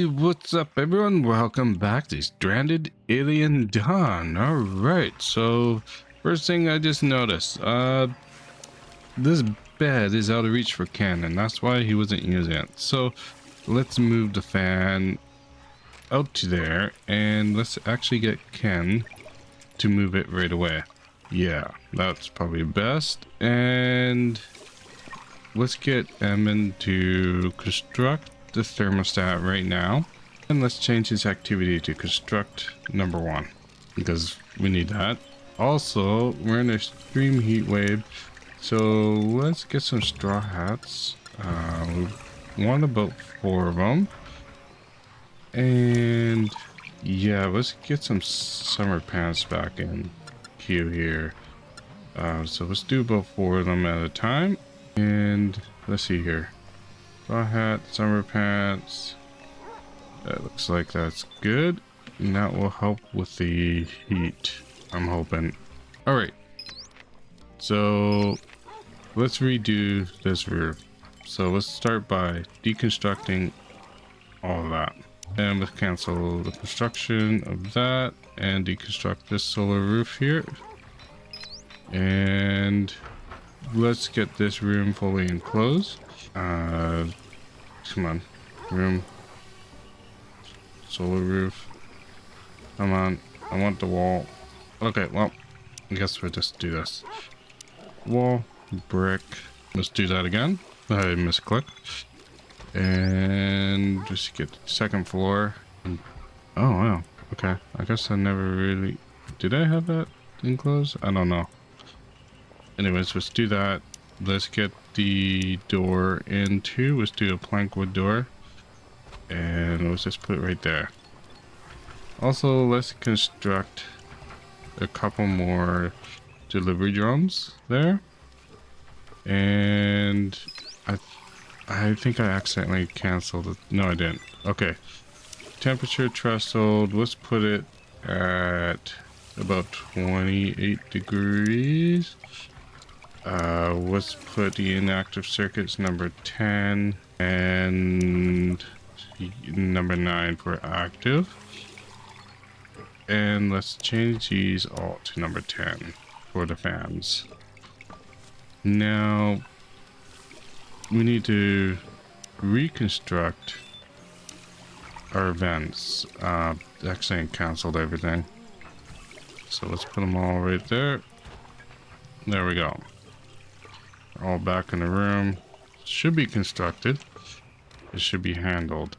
Hey, what's up everyone? Welcome back to Stranded Alien Dawn. Alright, so first thing I just noticed, this bed is out of reach for Ken, and that's why he wasn't using it. So let's move the fan out to there, and let's actually get Ken to move it right away. Yeah, that's probably best. And let's get Emin to construct the thermostat right now. And let's change his activity to construct number 1, because we need that. Also, we're in an extreme heat wave, so let's get some straw hats. We want about 4 of them. And yeah, let's get some summer pants back in queue here. So let's do about 4 of them at a time. And let's see here. Straw hat, summer pants. That looks like that's good. And that will help with the heat, I'm hoping. Alright. So let's redo this roof. So let's start by deconstructing all of that. And let's cancel the construction of that and deconstruct this solar roof here. And let's get this room fully enclosed. Come on, room, solar roof. Come on, I want the wall. Okay, well, I guess we'll just do this. Wall, brick. Let's do that again. I misclicked. And just get the second floor. Oh wow, okay. I guess I never really... Did I have that enclosed? I don't know. Anyways, let's do that. Let's get the door into. Let's do a plank wood door. And let's just put it right there. Also, let's construct a couple more delivery drums there. And I think I accidentally canceled it. No, I didn't. Okay. Temperature threshold. Let's put it at about 28 degrees. Let's put the inactive circuits number 10 and number 9 for active. And let's change these all to number 10 for the fans. Now we need to reconstruct our vents. Actually I canceled everything. So let's put them all right there. There we go. All back in the room. Should be constructed. It should be handled.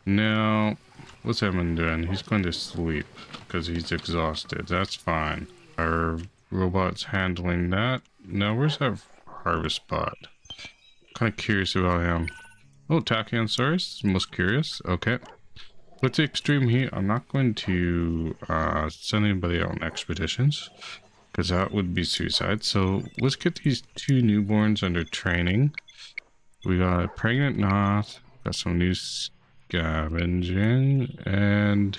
Now, what's Evan doing? He's going to sleep because he's exhausted. That's fine. Our robot's handling that. Now, where's our harvest spot? Kind of curious about him. Oh, Tachyosaurus. Most curious. Okay. With the extreme heat, I'm not going to send anybody out on expeditions, because that would be suicide. So let's get these 2 newborns under training. We got a pregnant Noth, got some new scavenging, and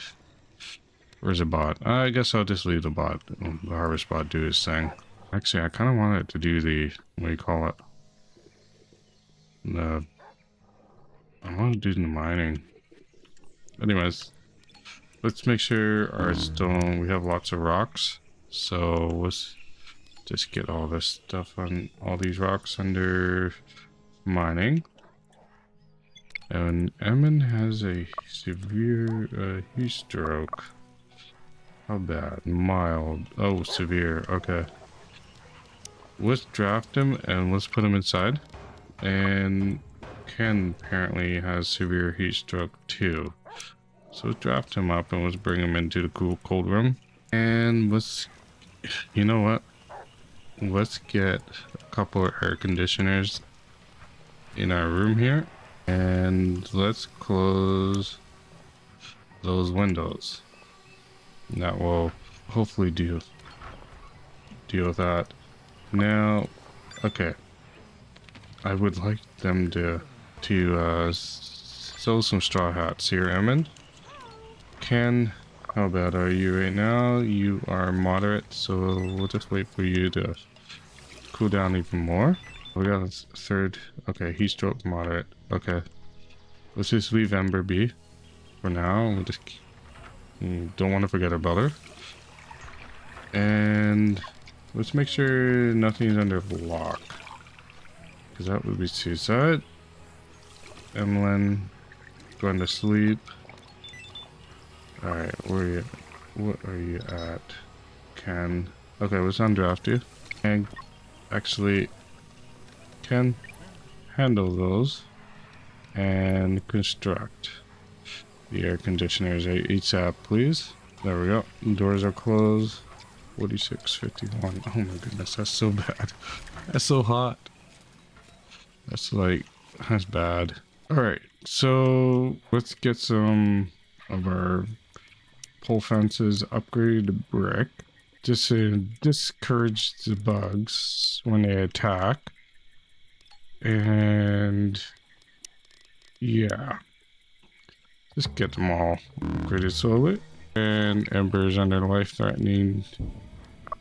where's the bot? I guess I'll just leave the bot, the harvest bot, do his thing. Actually, I kind of want it to do the, what do you call it? I want to do the mining. Anyways, let's make sure our stone, we have lots of rocks. So let's just get all this stuff on all these rocks under mining. And Emin has a severe heat stroke. How bad? Mild. Oh, severe. Okay. Let's draft him and let's put him inside. And Ken apparently has severe heat stroke too. So let's draft him up and let's bring him into the cool cold room. And let's... You know what? Let's get a couple of air conditioners in our room here. And let's close those windows. That will hopefully deal with that. Now, okay. I would like them to sew some straw hats here, Emin. Ken, how bad are you right now? You are moderate, so we'll just wait for you to cool down even more. We got a third. Okay, heat stroke moderate. Okay. Let's just leave Ember be. for now. We just don't want to forget about her. And let's make sure nothing's under lock, because that would be suicide. Emlyn going to sleep. All right, what are you at? Ken. Okay, let's undraft you. And actually, Ken, handle those and construct the air conditioners ASAP, please. There we go. Doors are closed. 46:51. Oh my goodness, that's so bad. That's so hot. That's bad. All right, so let's get some of our pole fences upgraded to brick. Just to discourage the bugs when they attack. And yeah, just get them all upgraded slowly. And Ember's under life threatening.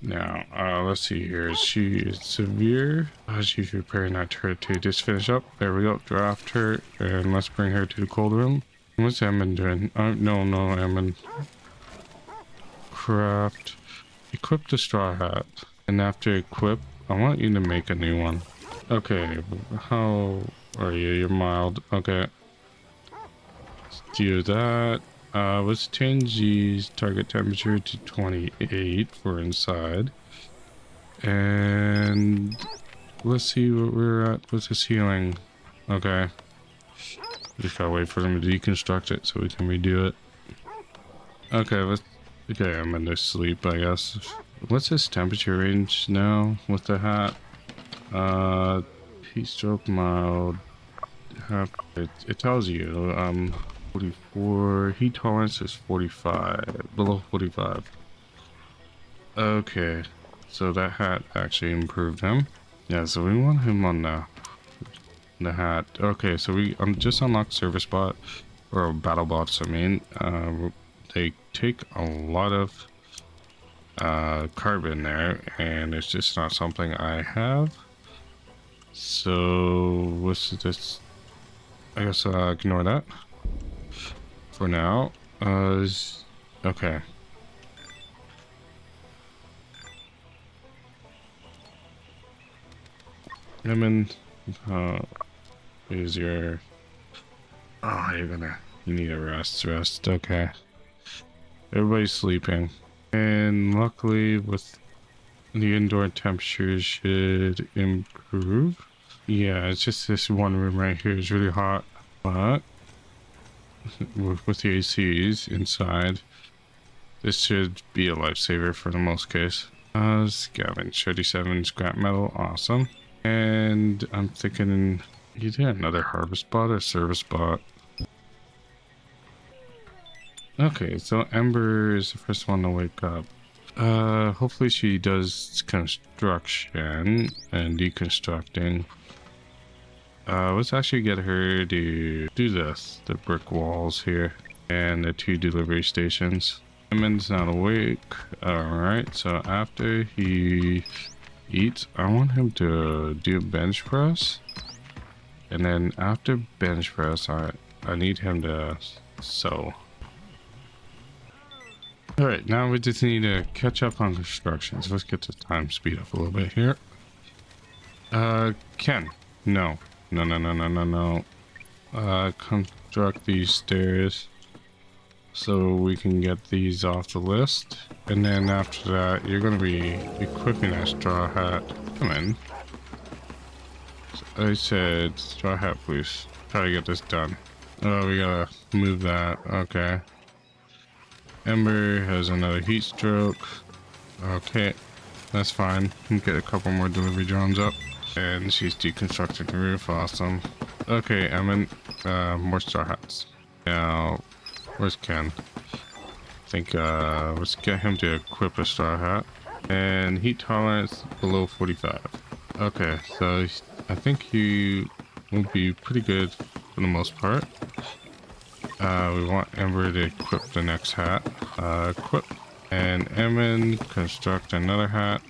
Now, let's see here. She is severe. She's repairing that turret to just finish up. There we go. Draft her, and let's bring her to the cold room. What's Emmon doing? No, Emmon. Craft. Equip the straw hat. And after equip, I want you to make a new one. Okay, how are you? You're mild. Okay. Let's do that. Let's change the target temperature to 28 for inside. And let's see what we're at with the ceiling. Okay. Just gotta wait for them to deconstruct it so we can redo it. Okay, okay, I'm in sleep, I guess. What's his temperature range now with the hat? Heat stroke mild. It tells you, 44. Heat tolerance is 45. Below 45. Okay. So that hat actually improved him. Yeah, so we want him on the hat. Okay, so we just unlocked service bot, or battle bots, I mean. They take a lot of carbon there, and it's just not something I have. So what's this? I guess ignore that for now. Okay. Lemon, is your... Oh, you need a rest. Okay. Everybody's sleeping. And luckily with the indoor temperatures should improve. Yeah, it's just this one room right here is really hot. But with the ACs inside, this should be a lifesaver for the most case. Scavenge 37 scrap metal, awesome. And I'm thinking you did another harvest bot or service bot. Okay, so Ember is the first one to wake up. Hopefully she does construction and deconstructing. Let's actually get her to do this. The brick walls here and the 2 delivery stations. Emin's not awake. Alright, so after he eats, I want him to do bench press. And then after bench press, I need him to sew. Alright, now we just need to catch up on construction. So let's get the time speed up a little bit here. Ken. No. Construct these stairs so we can get these off the list. And then after that, you're going to be equipping that straw hat. Come in. I said straw hat, please. Try to get this done. Oh, we gotta move that. Okay. Ember has another heat stroke. Okay, that's fine. We'll get a couple more delivery drones up. And she's deconstructing the roof. Awesome. Okay, Emmett, more straw hats. Now, where's Ken? I think, let's get him to equip a straw hat. And heat tolerance below 45. Okay, so I think he will be pretty good for the most part. We want Ember to equip the next hat. Equip. And Emmett, construct another hat.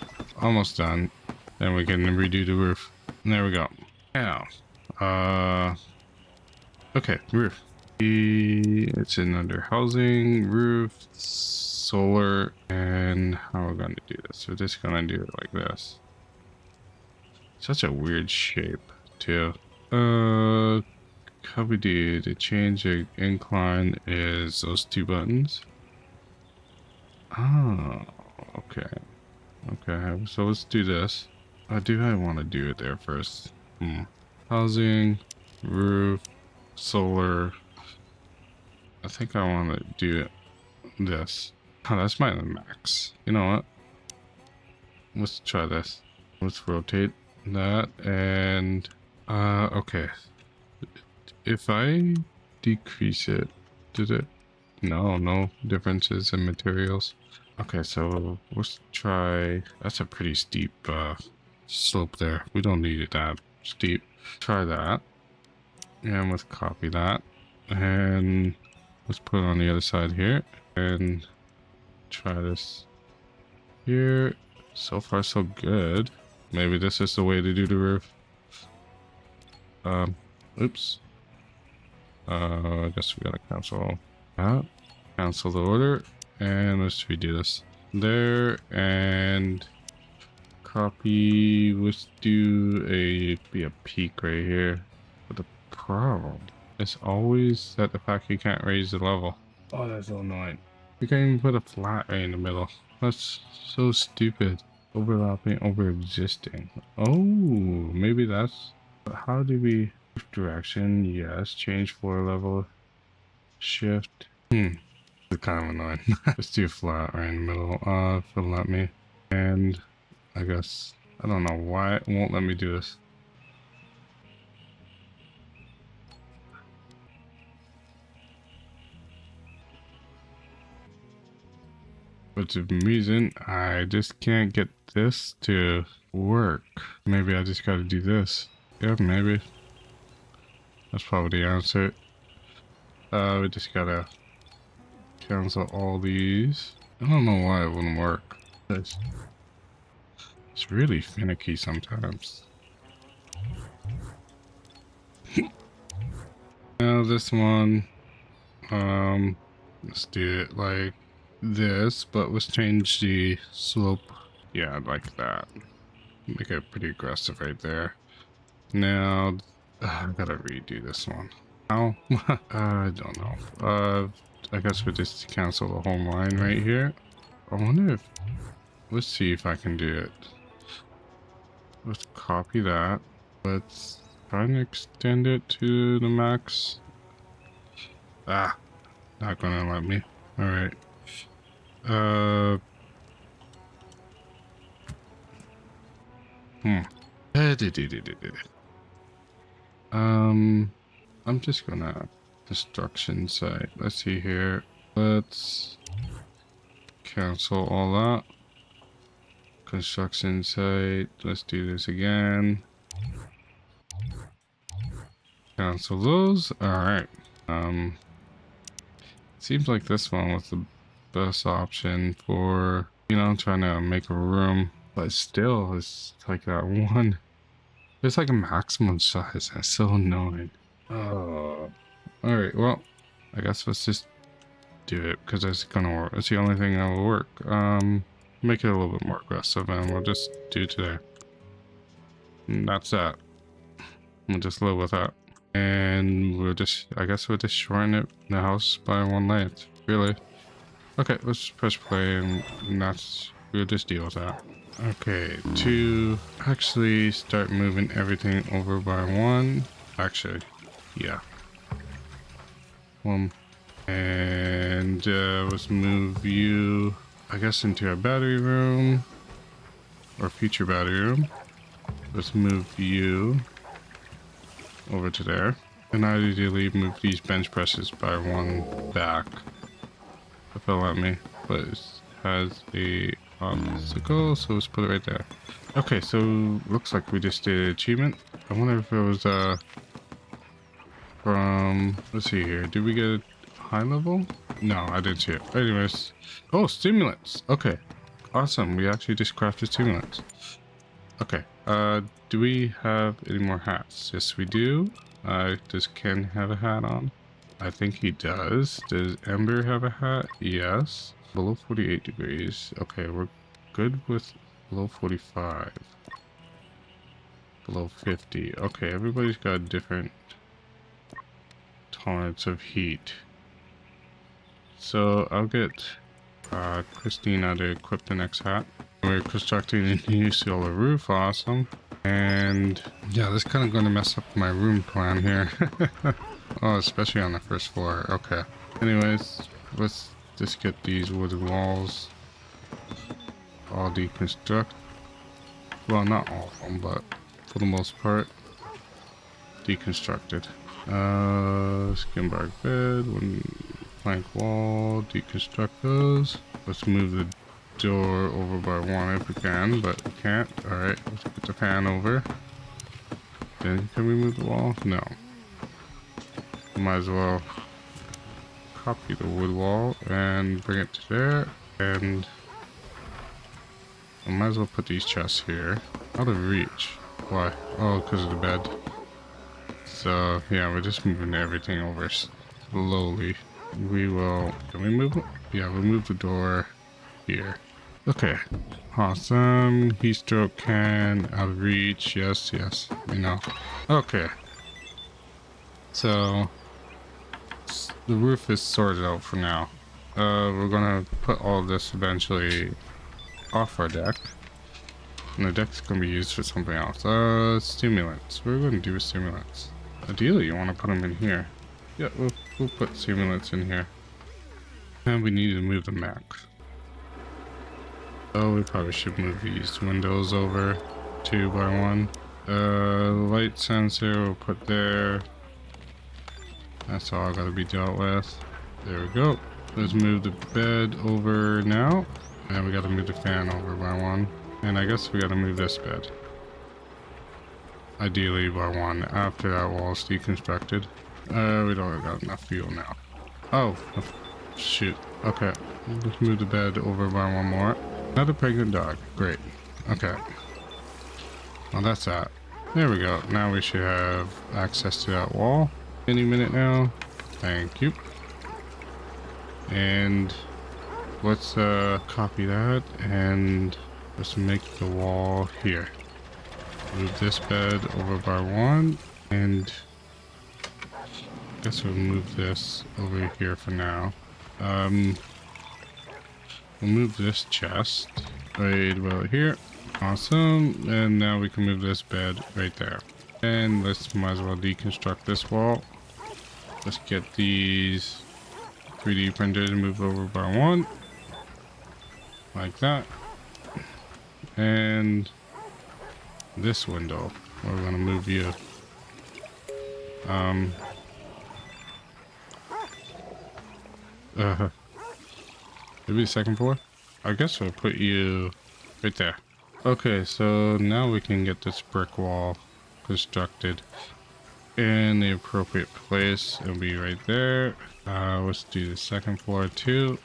Almost done. Then we can redo the roof. And there we go. Now, okay, roof. It's in under housing, roof, solar, and how we're going to do this. We're just going to do it like this. Such a weird shape, too. How we do to change the incline is those two buttons. Oh, okay. Okay, so let's do this. Do I want to do it there first? Housing, roof, solar. I think I want to do this. Oh, that's my max. You know what? Let's try this. Let's rotate that and okay. If I decrease it, did it? No differences in materials. Okay, so let's try. That's a pretty steep slope there. We don't need it that steep. Try that. And let's copy that. And let's put it on the other side here. And try this here. So far, so good. Maybe this is the way to do the roof. Oops. I guess we gotta cancel that. Cancel the order. And let's redo this. There, and copy. Let's do be a peak right here. But the problem is always that the fact you can't raise the level. Oh, that's so annoying. You can't even put a flat right in the middle. That's so stupid. Overlapping over existing. Oh, maybe that's. How do we direction? Yes, change floor level. Shift. It's kind of annoying. Let's do flat right in the middle. If it'll let me. And I guess I don't know why it won't let me do this. For some reason, I just can't get this to work. Maybe I just gotta do this. Yeah, maybe. That's probably the answer. We just gotta cancel all these. I don't know why it wouldn't work. It's really finicky sometimes. Now this one, let's do it like this, but let's change the slope. Yeah, like that. Make it pretty aggressive right there. Now, I gotta redo this one. How? I don't know. I guess we just cancel the whole line right here. I wonder if, let's see if I can do it. Let's copy that. Let's try and extend it to the max. Ah, not gonna let me. All right. I'm just gonna destruction site. Let's see here. Let's cancel all that. Construction site. Let's do this again. Cancel those. All right. Seems like this one was the best option for, you know, trying to make a room, but still it's like that one. There's like a maximum size. That's so annoying. Oh, all right. Well, I guess let's just do it because it's gonna work. It's the only thing that will work. Make it a little bit more aggressive, and we'll just do today. And that's that. We'll just live with that, and we'll just. I guess we'll just shorten it the house by one length. Really. Okay, let's press play, and that's. We'll just deal with that. Okay, to actually start moving everything over by one. Actually, yeah. And let's move you, I guess, into our battery room or future battery room. Let's move you over to there, and I ideally move these bench presses by one back. If it'll let me, but it has a obstacle, so let's put it right there. Okay, so looks like we just did an achievement. I wonder if it was from, let's see here, did we get a high level? No, I didn't see it. Anyways, oh, stimulants. Okay, awesome. We actually just crafted stimulants. Okay, do we have any more hats? Yes, we do. Does Ken have a hat on? I think he does. Does Ember have a hat? Yes. Below 48 degrees. Okay, we're good with below 45. Below 50. Okay, everybody's got a different tolerance of heat. So I'll get Christina to equip the next hat. We're constructing a new solar roof. Awesome. And yeah, this is kind of going to mess up my room plan here. Oh, especially on the first floor. Okay. Anyways, let's just get these wooden walls all deconstruct. Well, not all of them, but for the most part, deconstructed. Skin bark bed, wooden plank wall, deconstruct those. Let's move the door over by one if we can, but we can't. Alright, let's put the fan over. Then can we move the wall? No. Might as well copy the wood wall and bring it to there. And I might as well put these chests here. Out of reach. Why? Oh, because of the bed. So yeah, we're just moving everything over slowly. We will. Can we move it? Yeah, we'll move the door here. Okay. Awesome. Heat stroke can. Out of reach. Yes, yes. We know. Okay. So the roof is sorted out for now. We're gonna put all this eventually off our deck. And the deck's gonna be used for something else. Stimulants. What are we gonna do with stimulants? Ideally, you want to put them in here. Yeah, we'll put stimulants in here. And we need to move the max. Oh, we probably should move these windows over 2 by 1. Light sensor we'll put there. That's all gotta be dealt with. There we go. Let's move the bed over now. And we gotta move the fan over by 1. And I guess we gotta move this bed. Ideally by 1 after that wall's deconstructed. We don't got enough fuel now. Oh, shoot. Okay. Let's move the bed over by 1 more. Another pregnant dog. Great. Okay. Well, that's that. There we go. Now we should have access to that wall any minute now. Thank you. And let's copy that and let's make the wall here. Move this bed over by 1 and I guess we'll move this over here for now. We'll move this chest right about here. Awesome. And now we can move this bed right there. And let's might as well deconstruct this wall. Let's get these 3D printers moved over by 1. Like that. And this window, we're gonna move you. Maybe the second floor? I guess we'll put you right there. Okay, so now we can get this brick wall constructed in the appropriate place. It'll be right there. Let's do the second floor too.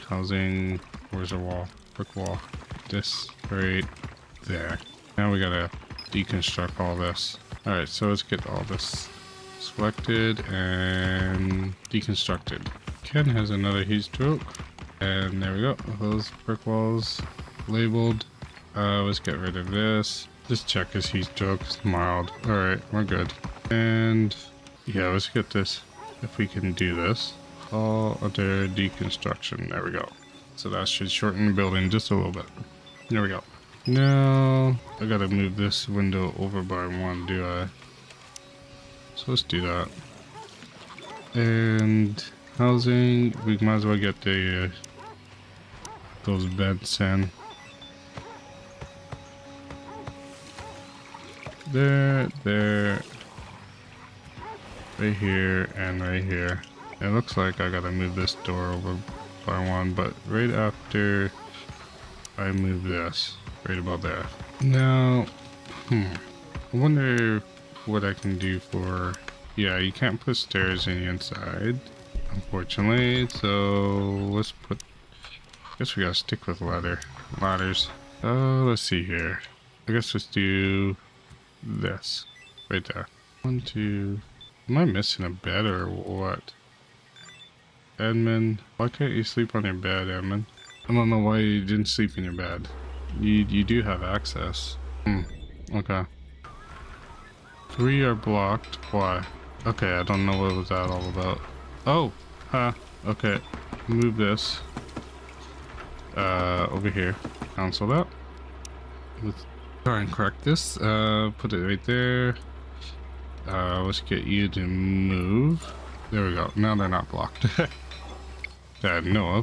Housing, where's the wall? Brick wall. This right there. Now we gotta deconstruct all this. Alright, so let's get all this selected and deconstructed. Ken has another heat stroke. And there we go. Those brick walls labeled. Let's get rid of this. Just check his heat stroke. It's mild. Alright, we're good. And yeah, let's get this. If we can do this. All under deconstruction. There we go. So that should shorten the building just a little bit. There we go. Now, I gotta move this window over by 1, do I? So let's do that. And housing, we might as well get the those beds in. There, right here, and right here. It looks like I gotta move this door over by 1, but right after I move this, right about there. Now, I wonder what I can do for... Yeah, you can't put stairs in the inside, unfortunately, so let's put... I guess we gotta stick with ladders. Let's see here. I guess let's do this, right there. 1, 2, Am I missing a bed or what? Edmund, why can't you sleep on your bed, Edmund? I don't know why you didn't sleep in your bed. You do have access. Okay. 3 are blocked. Why? Okay, I don't know what was that all about. Oh, okay. Move this. Over here. Cancel that. Let's try and correct this. Put it right there. Let's get you to move. There we go. Now they're not blocked. That I know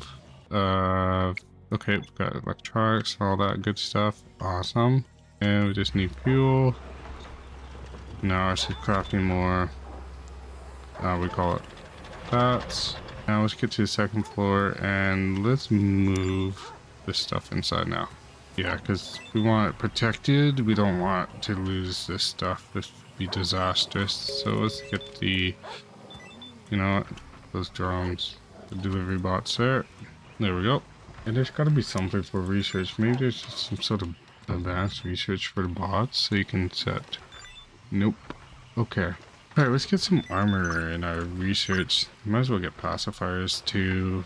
of. Okay, we've got electronics, all that good stuff. Awesome. And we just need fuel. Now it's just crafting more. We call it that. Now let's get to the second floor and let's move this stuff inside now. Yeah, because we want it protected. We don't want to lose this stuff. This would be disastrous. So let's get the, you know what, those drones, the delivery bots there. There we go. And there's got to be something for research. Maybe there's just some sort of advanced research for the bots so you can set. Nope. Okay. Alright, let's get some armor in our research. Might as well get pacifiers to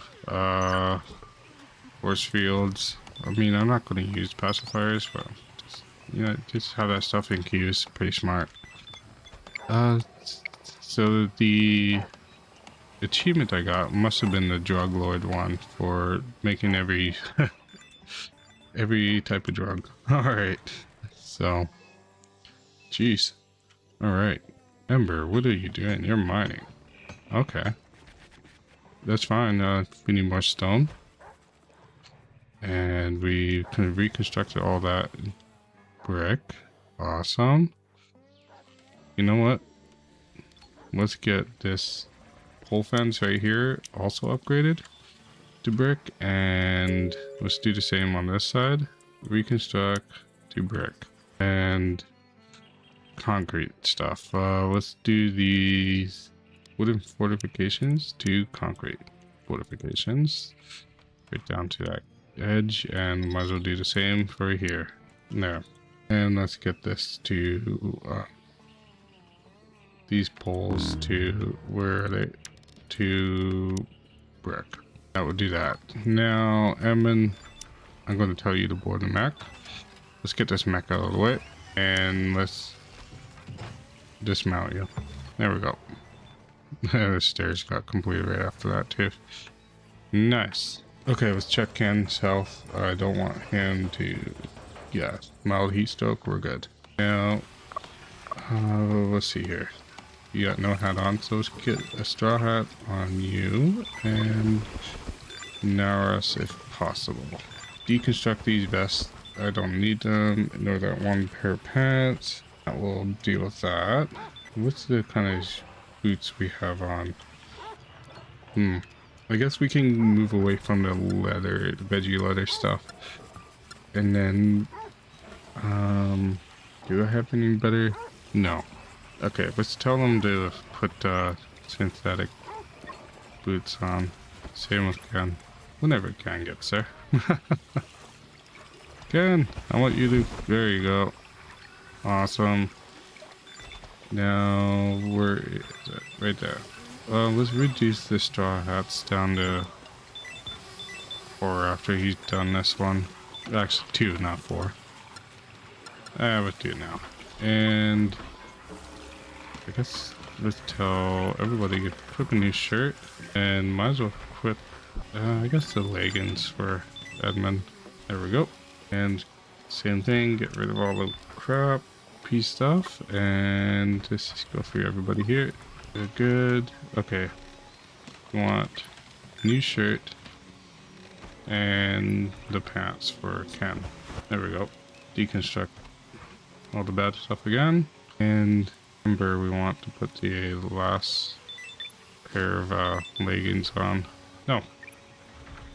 force fields. I mean, I'm not going to use pacifiers, but just, you know, just have that stuff in queue is pretty smart. So the achievement I got must have been the drug lord one for making every every type of drug. Alright. So jeez. Alright. Ember, what are you doing? You're mining. Okay. That's fine. We need more stone. And we can reconstruct all that brick. Awesome. You know what? Let's get this pole fence right here also upgraded to brick. And let's do the same on this side. Reconstruct to brick. And concrete stuff. Let's do these wooden fortifications to concrete fortifications right down to that edge, and might as well do the same for here. There. And let's get this to these poles to where are they? To brick. That would do that. Now, Edmund, I'm going to tell you to board the mech. Let's get this mech out of the way, and let's dismount you. There we go. The stairs got completed right after that too. Nice. Okay, let's check Ken's health. I don't want him to, yeah, mild heat stroke. We're good. Now, let's see here. You got no hat on, so let's get a straw hat on you and Naras if possible. Deconstruct these vests. I don't need them, nor that one pair of pants. That will deal with that. What's the kind of boots we have on? I guess we can move away from the leather, the veggie leather stuff. And then, do I have any better? No. Okay, let's tell them to put synthetic boots on. Same with Ken. Whenever Ken gets there. Ken, I want you to, there you go. Awesome. Now, where is it? Right there. Let's reduce the straw hats down to 4 after he's done this one. Actually 2, not 4. Let's do it now. And I guess let's tell everybody to equip a new shirt, and might as well equip, I guess the leggings for Edmund. There we go. And same thing, get rid of all the crap, piece stuff, and just go through everybody here. They're good. Okay. We want new shirt and the pants for Ken. There we go. Deconstruct all the bad stuff again. And remember, we want to put the last pair of leggings on. No.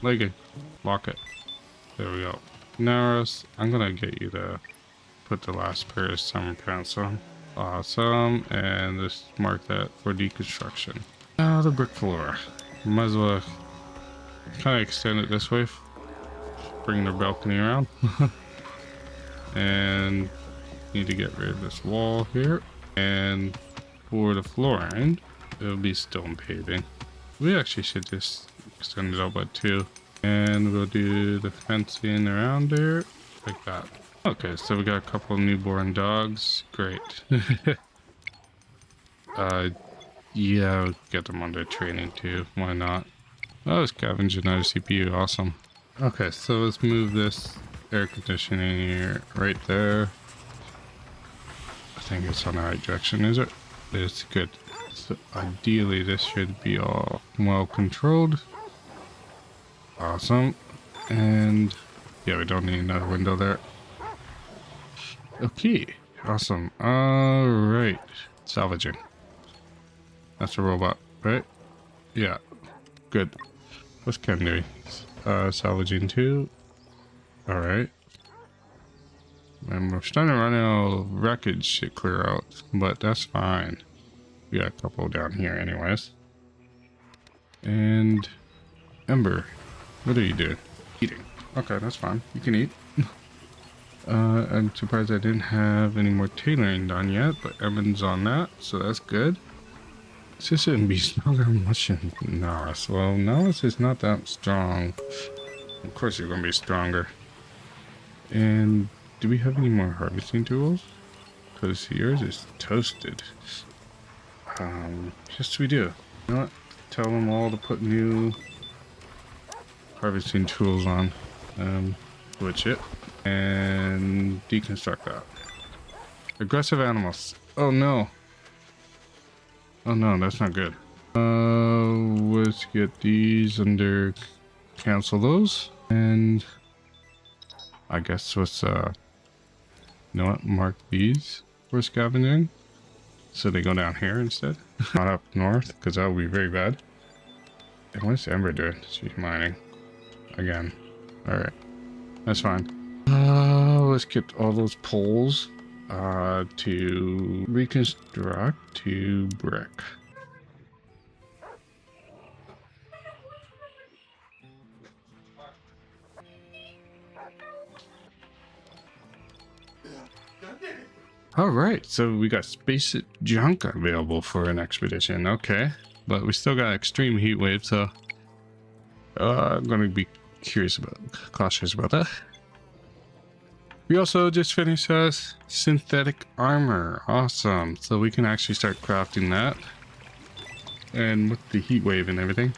Legging. Lock it. There we go. Naros, I'm gonna get you to put the last pair of summer pants on. Awesome, and let's mark that for deconstruction. Now the brick floor. Might as well kind of extend it this way. Bring the balcony around. And need to get rid of this wall here. And for the flooring, it'll be stone paving. We actually should just extend it out by 2. And we'll do the fencing around there, like that. Okay, so we got a couple of newborn dogs. Great. Yeah, we'll get them under training too. Why not? Oh, scavenge another CPU. Awesome. Okay, so let's move this air conditioning here, right there. I think it's on the right direction, is it? It's good. So ideally, this should be all well controlled. Awesome. And yeah, we don't need another window there. Okay, awesome. All right, salvaging. That's a robot, right? Yeah, good. What's Ken doing? Salvaging 2. All right. And we're starting to run out of wreckage to clear out, but that's fine. We got a couple down here anyways. And Ember, what are you doing? Eating. Okay, that's fine. You can eat. I'm surprised I didn't have any more tailoring done yet, but Evan's on that, so that's good. This shouldn't be stronger much in Naris. Well, Naris is not that strong. Of course you're going to be stronger. And do we have any more harvesting tools? Because yours is toasted. Yes we do. You know what? Tell them all to put new harvesting tools on. Switch it. And deconstruct that. Aggressive animals. Oh no. Oh no, that's not good. Let's get these under, cancel those, and I guess let's you know what, mark these for scavenging, so they go down here instead, not up north, because that would be very bad. And what's Ember doing? She's mining again. All right, that's fine. Let's get all those poles to reconstruct to brick. Alright, so we got space junk available for an expedition. Okay, but we still got extreme heat wave, so I'm gonna be cautious about that. We also just finished synthetic armor. Awesome. So we can actually start crafting that. And with the heat wave and everything,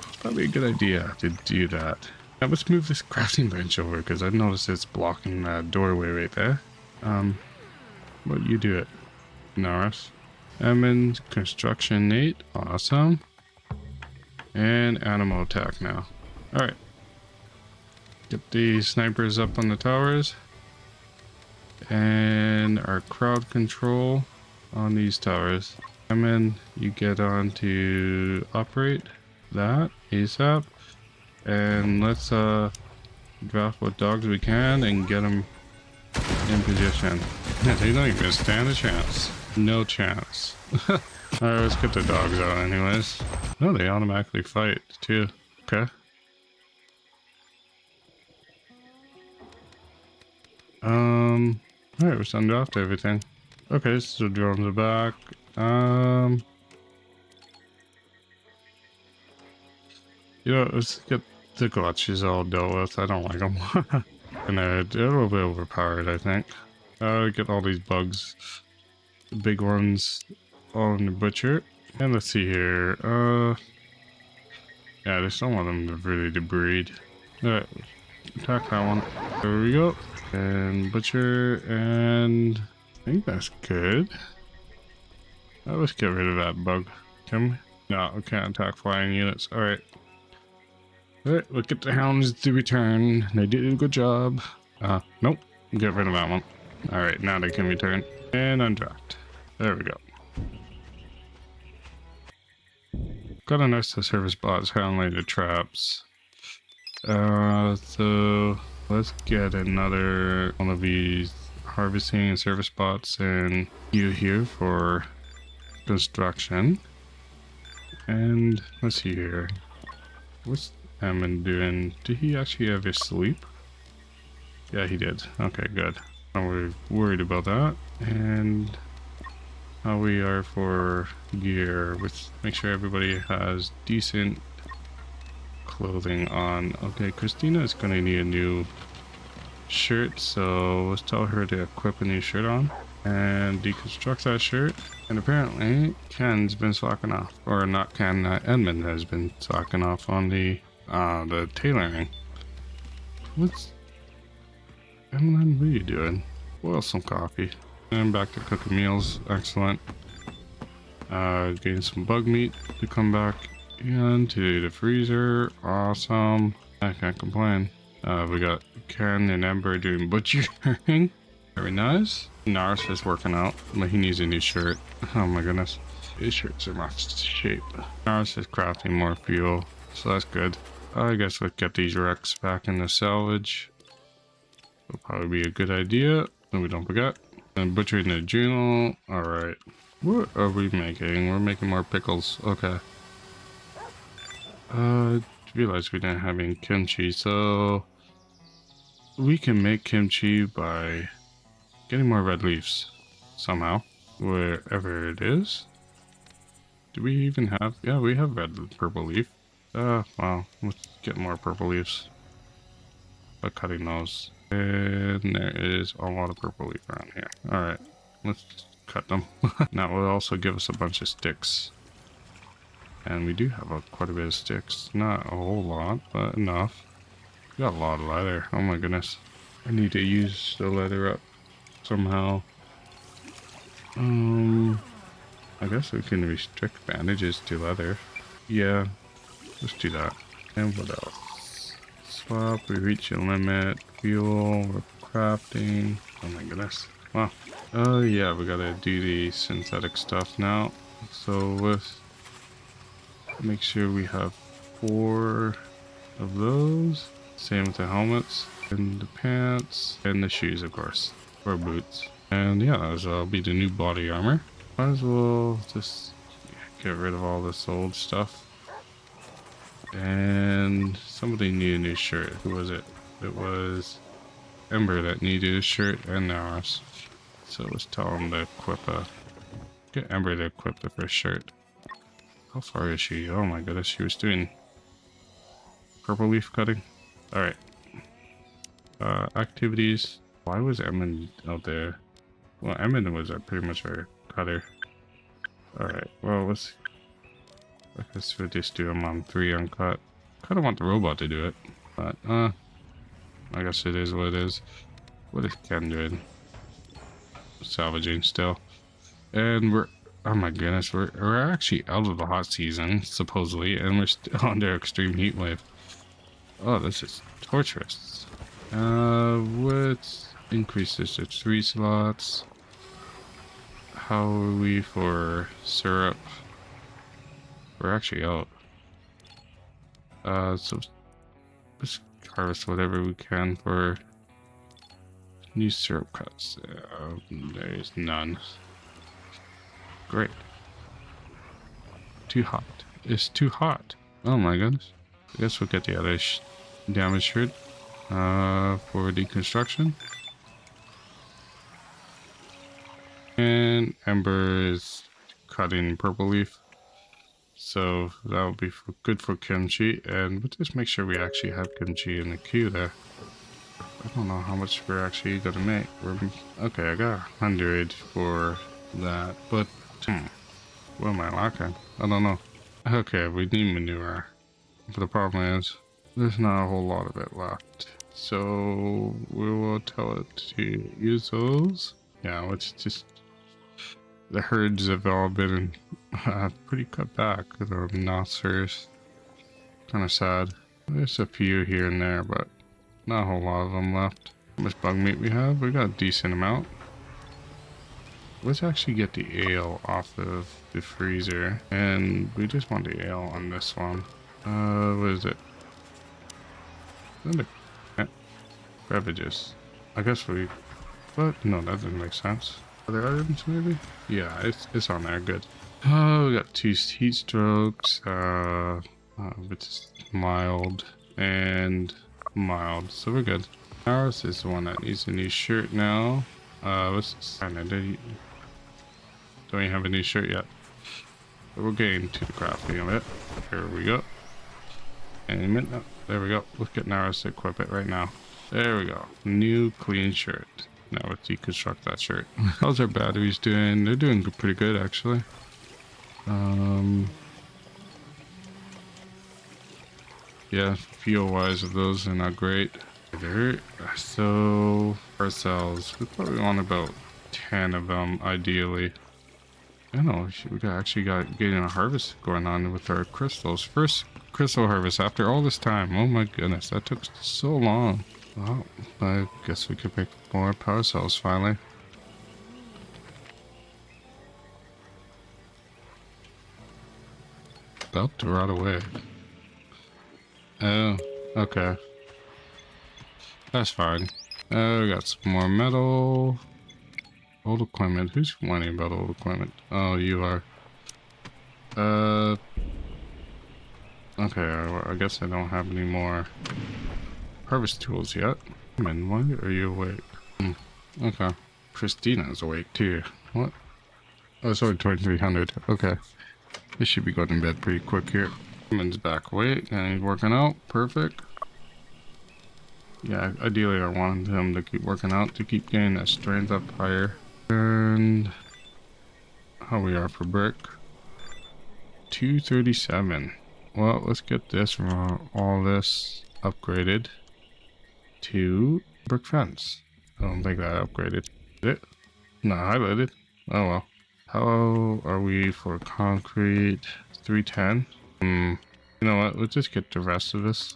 it's probably a good idea to do that. Now let's move this crafting bench over, because I noticed it's blocking that doorway right there. But you do it, Naris. Emmons, construction 8. Awesome. And animal attack now. Alright. Get the snipers up on the towers. And our crowd control on these towers. And then you get on to operate that ASAP. And let's draft what dogs we can and get them in position. Yeah, they don't even stand a chance. No chance. Alright, let's get the dogs out anyways. No, they automatically fight too. Okay. Alright, we're sending off to everything. Okay, so drones are back. You know, let's get the glitches all dealt with. I don't like them. And they're a little bit overpowered, I think. Get all these bugs. The big ones on the butcher. And let's see here. Yeah, there's some of them that really debride. Alright, attack that one. There we go. And butcher, and I think that's good. Let's get rid of that bug. Can we? No, we can't attack flying units. Alright. Alright, we'll get the hounds to return. They did a good job. Nope. Get rid of that one. Alright, now they can return. And undraft. There we go. Got a nice service bots handling the traps. So let's get another one of these harvesting and service bots and you here for construction. And let's see here. What's Hammond doing? Did he actually have his sleep? Yeah, he did. Okay, good. We're worried about that. And how we are for gear. Let's make sure everybody has decent clothing on. Okay, Christina is going to need a new shirt, so let's tell her to equip a new shirt on and deconstruct that shirt. And apparently Ken's been slacking off, or not Ken, Edmund has been slacking off on the tailoring. What's Edmund, what are you doing? Boil some coffee. And back to cooking meals. Excellent. Getting some bug meat to come back into the freezer. Awesome. I can't complain. We got Ken and Ember doing butchering. Very nice. Naris is working out, but he needs a new shirt. Oh my goodness. His shirts are my shape. Naris is crafting more fuel, so that's good. I guess we'll get these wrecks back in the salvage. It'll probably be a good idea, so we don't forget. And butchering the adrenal. Alright. What are we making? We're making more pickles. Okay. Realized we didn't have any kimchi, so we can make kimchi by getting more red leaves somehow, wherever it is. Do we even have? Yeah, we have purple leaf. Wow. Let's get more purple leaves by cutting those. And there is a lot of purple leaf around here. Alright, let's cut them. That will also give us a bunch of sticks. And we do have quite a bit of sticks. Not a whole lot, but enough. We got a lot of leather. Oh my goodness. I need to use the leather up somehow. I guess we can restrict bandages to leather. Yeah, let's do that. And what else? Swap, we reach a limit. Fuel, we're crafting. Oh my goodness. Wow. Oh yeah, we gotta do the synthetic stuff now. So let's make sure we have 4 of those. Same with the helmets and the pants and the shoes, of course, or boots. And yeah, that'll be the new body armor. Might as well just get rid of all this old stuff. And somebody needed a new shirt. Who was it? It was Ember that needed a shirt, and ours. So let's tell him to equip get Ember to equip the first shirt. How far is she? Oh my goodness, she was doing purple leaf cutting. Alright. Activities. Why was Emmond out there? Well, Emmond was pretty much our cutter. Alright, well, I guess we'll just do him on 3 uncut. Kinda want the robot to do it, but, I guess it is what it is. What is Ken doing? Salvaging still. And oh my goodness, we're actually out of the hot season, supposedly, and we're still under extreme heat wave. Oh, this is torturous. Let's increase this to 3 slots. How are we for syrup? We're actually out. So let's harvest whatever we can for new syrup cuts. There is none. Great. Too hot. It's too hot. Oh my goodness. I guess we'll get the other damage shirt for deconstruction. And Ember is cutting purple leaf. So that'll be good for kimchi. And we'll just make sure we actually have kimchi in the queue there. I don't know how much we're actually gonna make. Okay, I got 100 for that, but what am I lacking? I don't know. Okay, we need manure. But the problem is, there's not a whole lot of it left. So we will tell it to use those. Yeah, let's just. The herds have all been pretty cut back. The rhinoceros. Kind of sad. There's a few here and there, but not a whole lot of them left. How much bug meat we have? We got a decent amount. Let's actually get the ale off of the freezer. And we just want the ale on this one. What is it? Beverages. I guess but no, that doesn't make sense. Other items maybe? Yeah, it's on there, good. Oh, we got 2 heat strokes, which is mild and mild, so we're good. Ours is the one that needs a new shirt now. Let's kind of Don't even have a new shirt yet. But we're getting to the crafting of it. Here we go. Any minute. Oh, there we go. Let's get Naris to equip it right now. There we go. New clean shirt. Now let's deconstruct that shirt. How's our batteries doing? They're doing pretty good, actually. Yeah, fuel-wise of those are not great. So, ourselves, we probably want about 10 of them, ideally. I don't know, we actually got getting a harvest going on with our crystals. First crystal harvest after all this time. Oh my goodness, that took so long. Well, I guess we could make more power cells finally. About to rot away. Oh, okay. That's fine. We got some more metal. Old equipment. Who's whining about old equipment? Oh, you are. Okay, I guess I don't have any more harvest tools yet. Man, why are you awake? Okay. Christina's awake too. What? Oh, sorry, 2300. Okay. They should be going to bed pretty quick here. Man's back awake and he's working out. Perfect. Yeah, ideally I wanted him to keep working out to keep getting that strength up higher. And how we are for brick? 237. Well, let's get this all this upgraded to brick fence. I don't think that upgraded. Did it? Not highlighted. Oh well. How are we for concrete? 310. You know what? Let's just get the rest of this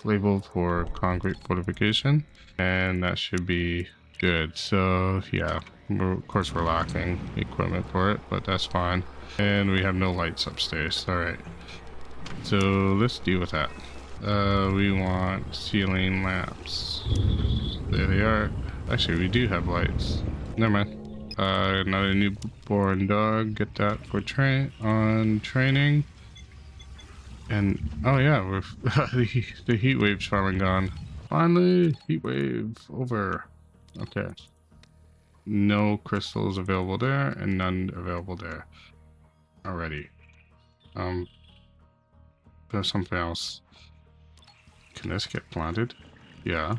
labeled for concrete fortification, and that should be good. So yeah, of course we're lacking equipment for it, but that's fine. And we have no lights upstairs. All right, so let's deal with that. We want ceiling lamps. There they are. Actually, we do have lights. Never mind. Another newborn dog. Get that for training. And oh yeah, we're the heat wave's finally gone. Finally, heat wave over. Okay. No crystals available there, and none available there. Already. There's something else. Can this get planted? Yeah.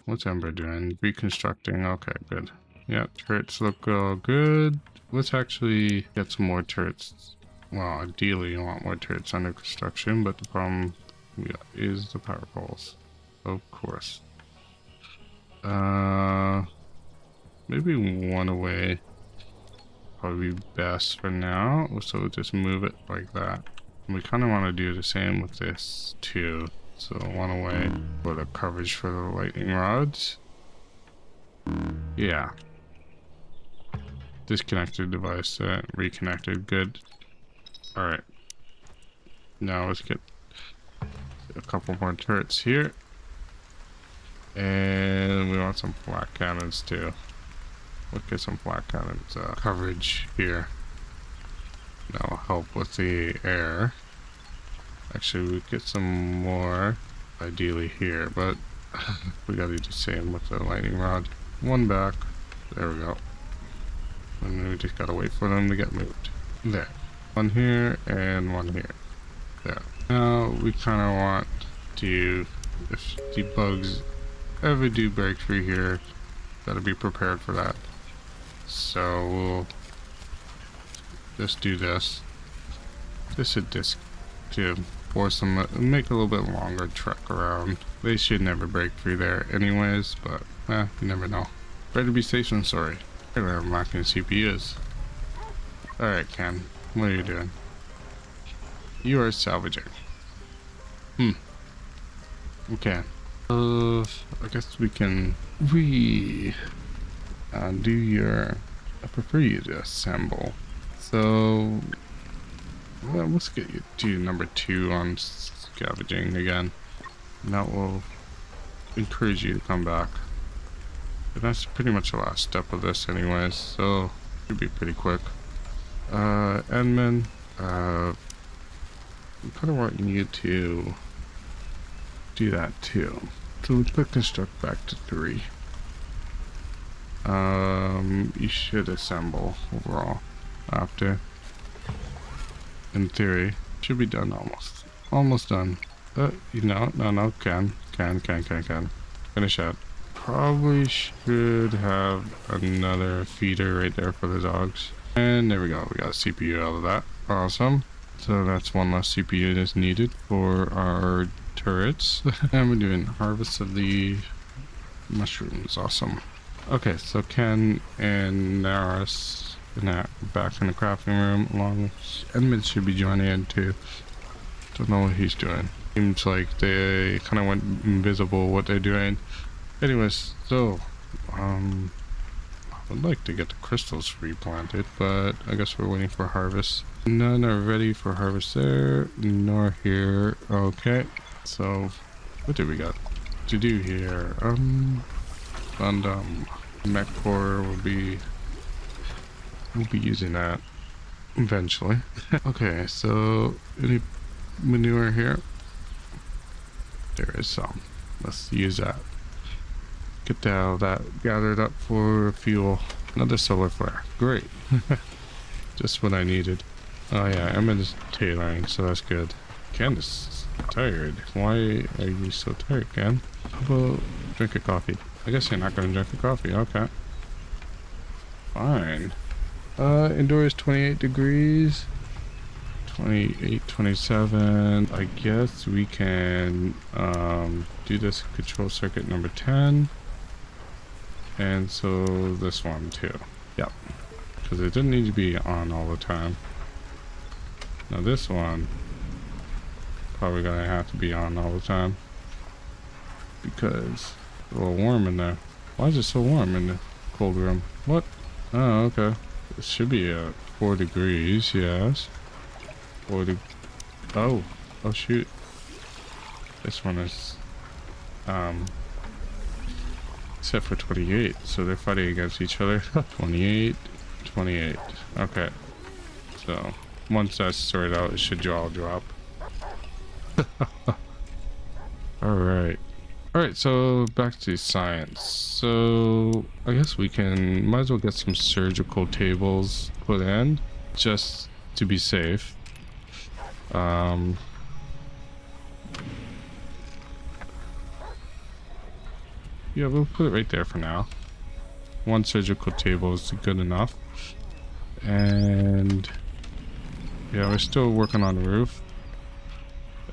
What's Ember doing? Reconstructing. Okay, good. Yeah, turrets look good. Let's actually get some more turrets. Well, ideally you want more turrets under construction, but the problem is the power poles. Of course. Maybe one away. Probably be best for now. So we'll just move it like that. And we kind of want to do the same with this too. So one away for the coverage for the lightning rods. Yeah. Disconnected device, reconnected, good. Alright. Now let's get a couple more turrets here. And we want some flat cannons too. Let's get some flat cannons coverage here. That'll help with the air. Actually, we get some more ideally here, but we gotta do the same with the lightning rod. One back. There we go. And we just gotta wait for them to get moved. There. One here and one here. There. Now we kind of want to, if the bugs ever do break through here, gotta be prepared for that. So we'll just do this. Just a disc to force them to make a little bit longer trek around. They should never break through there anyways, but you never know. Better be safe than sorry. I'm lacking CPUs. Alright, Ken. What are you doing? You are salvaging. Okay. I guess we can do your... I prefer you to assemble. So... well, let's get you to number 2 on scavenging again. And that will encourage you to come back. But that's pretty much the last step of this anyways, so it should be pretty quick. Edmund, I kind of want you to do that too. So we put construct back to 3. You should assemble overall. after. In theory, should be done almost done. You know, no, can finish that. Probably should have another feeder right there for the dogs. And there we go, we got a CPU out of that. Awesome. So that's one less CPU that's needed for our turrets. And we're doing harvest of the mushrooms. Awesome. Okay, so Ken and Naris back in the crafting room, along with Edmund should be joining in too. Don't know what he's doing. Seems like they kind of went invisible what they're doing. Anyways, so I would like to get the crystals replanted, but I guess we're waiting for harvest. None are ready for harvest there, nor here. Okay, so what do we got to do here? Mech core will be, we'll be using that eventually. Okay, so any manure here? There is some. Let's use that. Get that gathered up for fuel. Another solar flare. Great. Just what I needed. Oh yeah, Emma's tailoring, so that's good. Ken is tired. Why are you so tired, Ken? How about drink a coffee? I guess you're not gonna drink a coffee. Okay. Fine. Indoor is 28 degrees. 28, 27. I guess we can do this control circuit number 10. And so this one too. Yep. Because it didn't need to be on all the time. Now this one probably gonna have to be on all the time. Because it's a little warm in there. Why is it so warm in the cold room? What? Oh, okay. It should be at 4 degrees, yes. 40. Oh shoot. This one is set for 28, so they're fighting against each other. 28. Okay, so once that's sorted out, it should all drop. Alright, so back to science. So I guess we might as well get some surgical tables put in just to be safe. Yeah, we'll put it right there for now. One surgical table is good enough. And yeah, we're still working on the roof.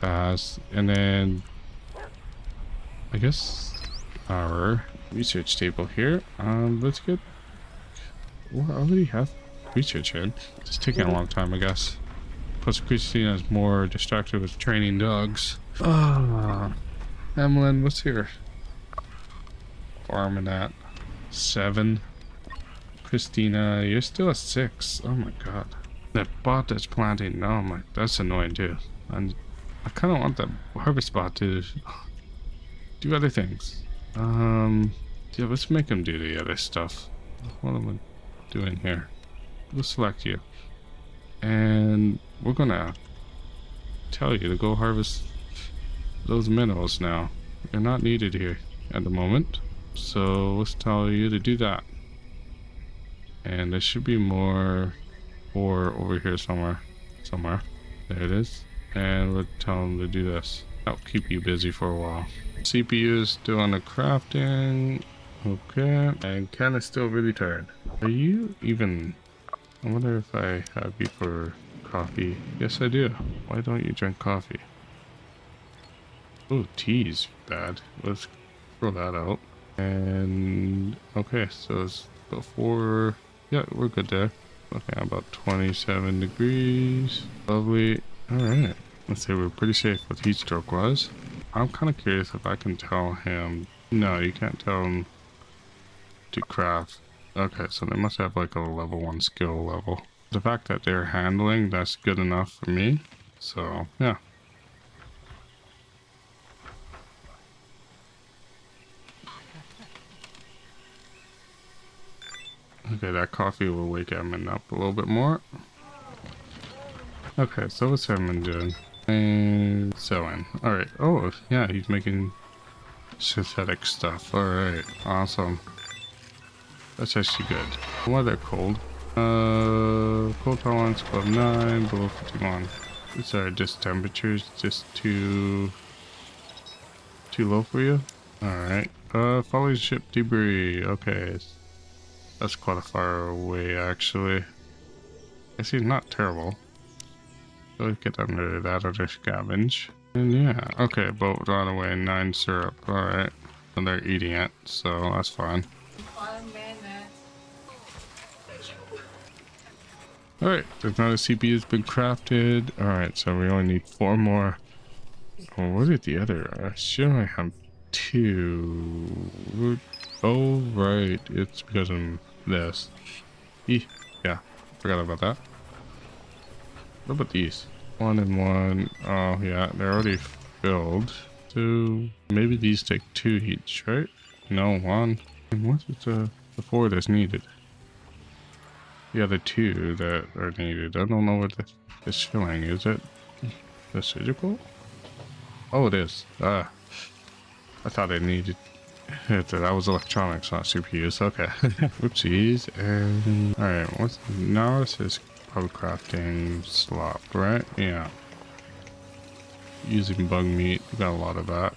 And then I guess our research table here. Let's get. We already have research in. It's taking a long time, I guess. Plus, Christina's more distracted with training dogs. Emlyn, what's here? Farming at 7. Christina, you're still at 6. Oh my god. That bot that's planting, oh my, that's annoying too. And I kind of want that harvest bot to do other things. Yeah, let's make him do the other stuff. What am I doing here? We'll select you. And we're gonna tell you to go harvest those minerals now. They're not needed here at the moment. So let's tell you to do that. And there should be more ore over here somewhere. There it is. And we'll tell them to do this. That'll keep you busy for a while. CPU is still on the crafting. Okay. And Ken is still really tired. Are you even... I wonder if I have you for coffee. Yes, I do. Why don't you drink coffee? Oh, tea's bad. Let's throw that out. And okay, so it's before. Yeah, we're good there. Okay, about 27 degrees. Lovely. Alright. Let's say we're pretty safe with heat stroke was. I'm kind of curious if I can tell him. No, you can't tell him to craft. Okay, so they must have like a level 1 skill level. The fact that they're handling, that's good enough for me. So, yeah. Okay, that coffee will wake Edmund up a little bit more. Okay, so what's Edmund doing? And sewing. Alright. Oh, yeah, he's making synthetic stuff. Alright, awesome. That's actually good. Why they're cold. Cold tolerance above 9, below 51. Sorry, just temperatures just too low for you? Alright. Falling ship debris. Okay. That's quite a far away actually. I see, not terrible. So we get under that other scavenge. And yeah, okay, boat ran away, 9 syrup. Alright. And they're eating it, so that's fine. Alright, there's another CPU has been crafted. Alright, so we only need 4 more. Oh, what did the other? I should only have 2. Oh, right, it's because of this. Yeah, forgot about that. What about these? 1 and 1. Oh, yeah, they're already filled. So maybe these take 2 each, right? No, 1. And what's the 4 that's needed? The other 2 that are needed. I don't know what this filling is. It the surgical? Oh, it is. I thought it needed. That was electronics, not CPUs. Okay. Whoopsies. And all right. What's now? This is probably crafting slop, right? Yeah. Using bug meat. We got a lot of that.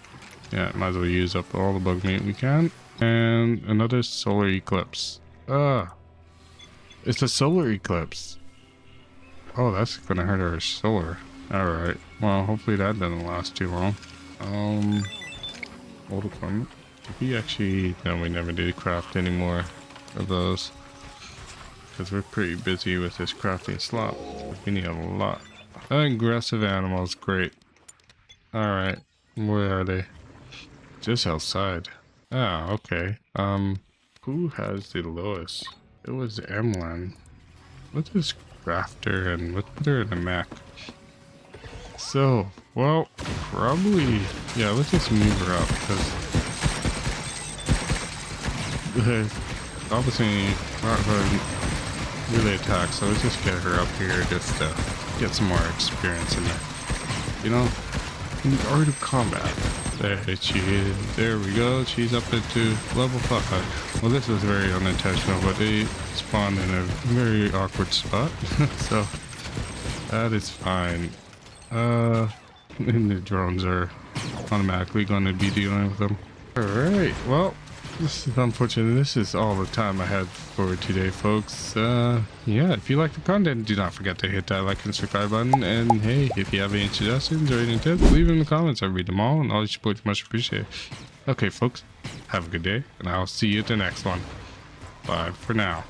Yeah. Might as well use up all the bug meat we can. And another solar eclipse. It's a solar eclipse. Oh, that's gonna hurt our solar. Alright. Well, hopefully that doesn't last too long. Old equipment. We actually... No, we never did craft any more of those. Because we're pretty busy with this crafting slop. We need a lot. Aggressive animals, great. Alright. Where are they? Just outside. Ah, okay. Who has the lowest? It was Emlyn. Let's just craft her and let's put her in a mech. So, well, probably, yeah, let's just move her up because obviously not going to really attack, so let's just get her up here just to get some more experience in there. You know, in the art of combat. There she is. There we go. She's up into level 5. Well, this was very unintentional, but they spawned in a very awkward spot. So, that is fine. And the drones are automatically going to be dealing with them. Alright, well, this is unfortunate. This is all the time I had for today, folks. Yeah, if you like the content, do not forget to hit that like and subscribe button. And hey, if you have any suggestions or any tips, leave them in the comments. I read them all, and all your support is much appreciated. Okay, folks, have a good day, and I'll see you at the next one. Bye for now.